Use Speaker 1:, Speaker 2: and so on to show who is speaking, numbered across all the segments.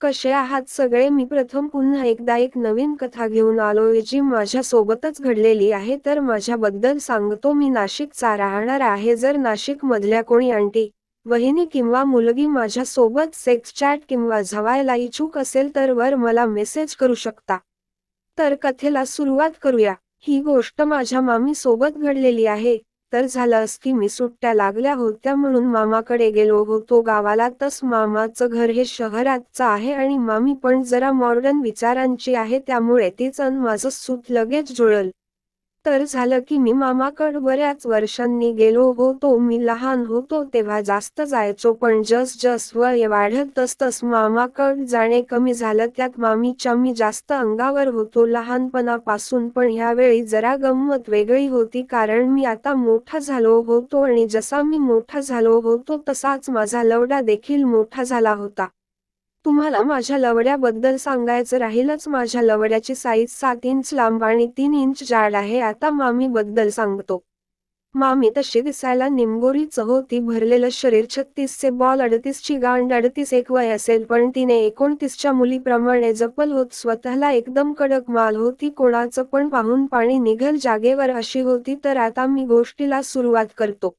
Speaker 1: कसे आहात सगळे? मी प्रथम पुन्हा एकदा एक नवीन कथा घेऊन आलोय जी माझ्या सोबतच घडलेली आहे. तर माझ्याबद्दल सांगतो. मी नाशिकचा राहणार आहे. जर नाशिक मधल्या कोणी आंटी, वहिनी किंवा मुलगी माझ्या सोबत सेक्स चॅट किंवा झवायला इच्छुक असेल तर वर मला मेसेज करू शकता. तर कथेला सुरुवात करूया. ही गोष्ट माझ्या मामी सोबत घडलेली आहे. तर झालं असं की मी सुट्ट्या लागल्या होत्या म्हणून मामाकडे गेलो होतो गावाला. तस मामाचं घर हे शहराचं आहे आणि मामी पण जरा मॉडर्न विचारांची आहे, त्यामुळे तिचं अन माझं सूत लगेच जुळलं. तर झालं की मी मामाकडं बऱ्याच वर्षांनी गेलो होतो. मी लहान होतो तेव्हा जास्त जायचो, पण जस वय वाढत तस मामाकडं जाणे कमी झालं. त्यात मामीच्या मी जास्त अंगावर होतो लहानपणापासून. पण ह्यावेळी जरा गंमत वेगळी होती, कारण मी आता मोठा झालो होतो आणि जसा मी मोठा झालो होतो तसाच माझा लवडा देखील मोठा झाला होता. तुम्हाला माझ्या लवड्याबद्दल सांगायचं राहिलंच. माझ्या लवड्याची साईज 7 इंच लांब आणि 3 इंच जाड आहे. आता मामी बद्दल सांगतो. मामी तशी दिसायला निमगोरीच होती. भरलेलं शरीर, 36चे बॉल, 38ची गांड, 38 एक वय असेल, पण तिने 29च्या मुलीप्रमाणे जपल होत स्वतःला. एकदम कडक माल होती. कोणाचं पण पाहून पाणी निघल जागेवर अशी होती. तर आता मी गोष्टीला सुरुवात करतो.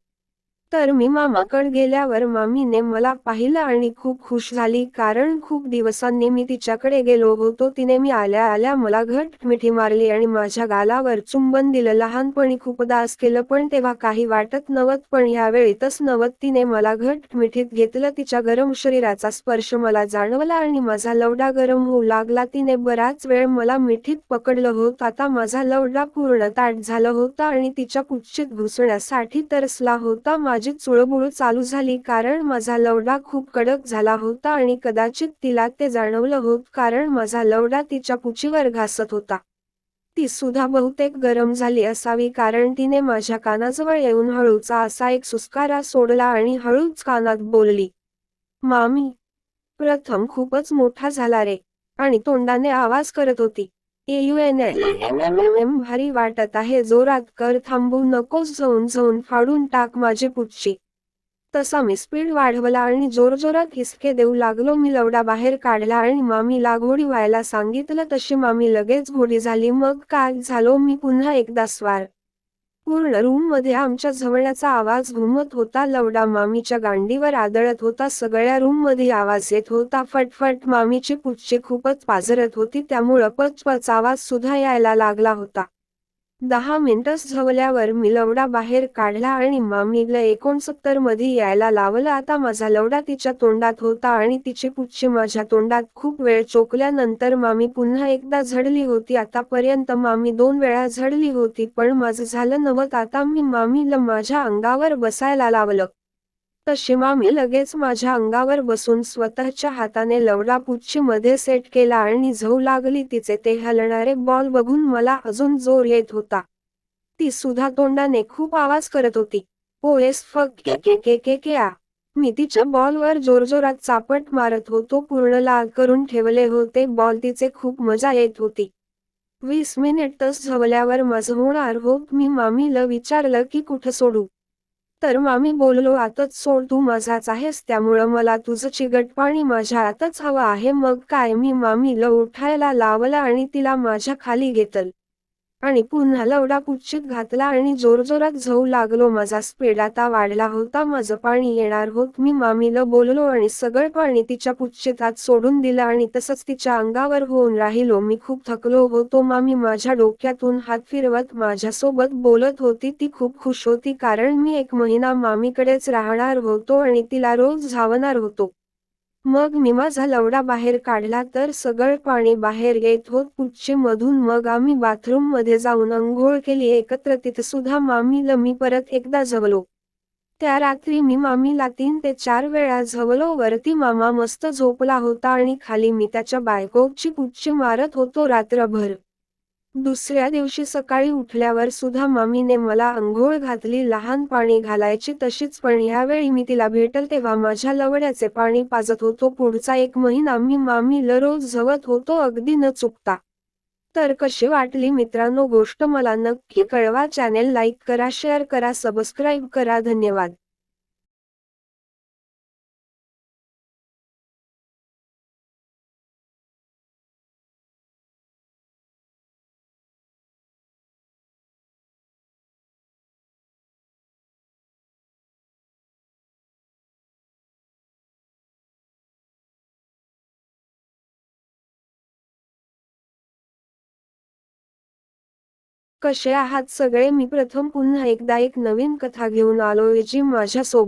Speaker 1: तर मी मामाकडे गेल्यावर मामीने मला पाहिलं आणि खूप खुश झाली, कारण खूप दिवसांनी मी तिच्याकडे गेलो होतो. तिने मी आल्या आल्या मला घट्ट मिठी मारली आणि माझ्या गालावर चुंबन दिलं. लहानपणी खूप दास केलं, पण तेव्हा काही वाटत नव्हतं, पण ह्यावेळी तसं नव्हतं. तिने मला घट्ट मिठीत घेतलं. तिच्या गरम शरीराचा स्पर्श मला जाणवला आणि माझा लवडा गरम होऊ लागला. तिने बराच वेळ मला मिठीत पकडलं होतं. आता माझा लवडा पूर्ण ताठ झाला होता आणि तिच्या कुक्षीत घुसण्यासाठी तरसला होता. माझी चुळबुळ चालू झाली, कारण माझा लवडा खूप कडक झाला होता आणि कदाचित तिला ते जाणवलं होतं, कारण माझा लवडा तिच्या पुचीवर घासत होता. ती सुद्धा बहुतेक गरम झाली असावी, कारण तिने माझ्या कानाजवळ येऊन हळूचा असा एक सुस्कारा सोडला आणि हळूच कानात बोलली, "मामी." प्रथम खूपच मोठा झाला रे, आणि तोंडाने आवाज करत होती, भारी वाटत आहे, जोरात कर, थांबू नकोस, झवून फाडून टाक माझी पुच्ची." तसा मी स्पीड वाढवला आणि जोरजोरात हिसके देऊ लागलो. मी लवडा बाहेर काढला आणि मामीला घोडी व्हायला सांगितलं. तशी मामी लगेच घोडी झाली. मग काय झालो, मी पुन्हा एकदा स्वार. पूर्ण रूममध्ये आमच्या झवळण्याचा आवाज घुमत होता. लवडा मामीच्या गांडीवर आदळत होता. सगळ्या रूममध्ये आवाज येत होता. फटफट. मामीची पुच्ची खूपच पाझरत होती, त्यामुळं पच आवाज सुद्धा यायला लागला होता. 10 मिनिटं झवल्यावर मी लवडा बाहेर काढला आणि मामीला 69 मध्ये यायला लावलं. आता माझा लवडा तिच्या तोंडात होता आणि तिची पुच्ची माझ्या तोंडात. खूप वेळ चोखल्यानंतर मामी पुन्हा एकदा झडली होती. आतापर्यंत मामी 2 वेळा झडली होती, पण माझं झालं नव्हतं. आता मी मामीला माझ्या अंगावर बसायला लावलं. तशी मामी लगेच माझ्या अंगावर बसून स्वतःच्या हाताने लवडा पुच्चीमध्ये सेट केला आणि झवू लागली. तिचे ते हलणारे बॉल बघून मला अजून जोर येत होता. ती सुद्धा तोंडाने खूप आवाज करत होती. "ओएस फक के आ." मी तिच्या बॉलवर जोरजोरात चापट मारत होतो. पूर्ण लाल करून ठेवले होते बॉल. तिचे खूप मजा येत होती. 20 मिनिटच झवल्यावर माझं होणार होत. मी मामीला विचारलं की कुठं सोडू. तर मामी बोललो, "आताच सोड, तू माझाच आहेस, त्यामुळं मला तुझं चिकट पाणी माझ्या आतच हवं आहे." मग काय, मी मामीला उठायला लावलं आणि तिला माझ्या खाली घेतलं आणि पुन्हा लवडा पुच्चीत घातला आणि जोरजोरात झवू लागलो. माझा स्पीड आता वाढला होता. माझं पाणी येणार होत. मी मामीला बोललो आणि सगळं पाणी तिच्या पुच्चीत आत सोडून दिलं आणि तसंच तिच्या अंगावर होऊन राहिलो. मी खूप थकलो होतो. मामी माझ्या डोक्यातून हात फिरवत माझ्यासोबत बोलत होती. ती खूप खुश होती, कारण मी 1 महिना मामीकडेच राहणार होतो आणि तिला रोज झावणार होतो. मग मी माझा लवडा बाहेर काढला तर सगळं पाणी बाहेर येत होत पुच्चीमधून. मग आम्ही बाथरूममध्ये जाऊन अंघोळ केली एकत्र. तिथं सुद्धा मामीला मी परत एकदा झवलो. त्या रात्री मी मामीला 3 ते 4 वेळा झवलो. वरती मामा मस्त झोपला होता आणि खाली मी त्याच्या बायकोची पुच्ची मारत होतो रात्रभर. दुसऱ्या दिवशी सकाळी उठल्यावर सुद्धा मामीने मला अंघोळ घातली, लहान पाणी घालायची तशीच, पण ह्यावेळी मी तिला भेटल तेव्हा माझ्या लवड्याचे पाणी पाजत होतो. पुढचा 1 महिना मी मामीला रोज झवत होतो, अगदी न चुकता. तर कशी वाटली मित्रांनो गोष्ट, मला नक्की कळवा. चॅनेल लाईक करा, शेअर करा, सबस्क्राईब करा. धन्यवाद. कसे आहात सगळे? मी प्रथम पुन्हा एकदा एक नवीन कथा घेऊन आलोय जी माझ्या सोबत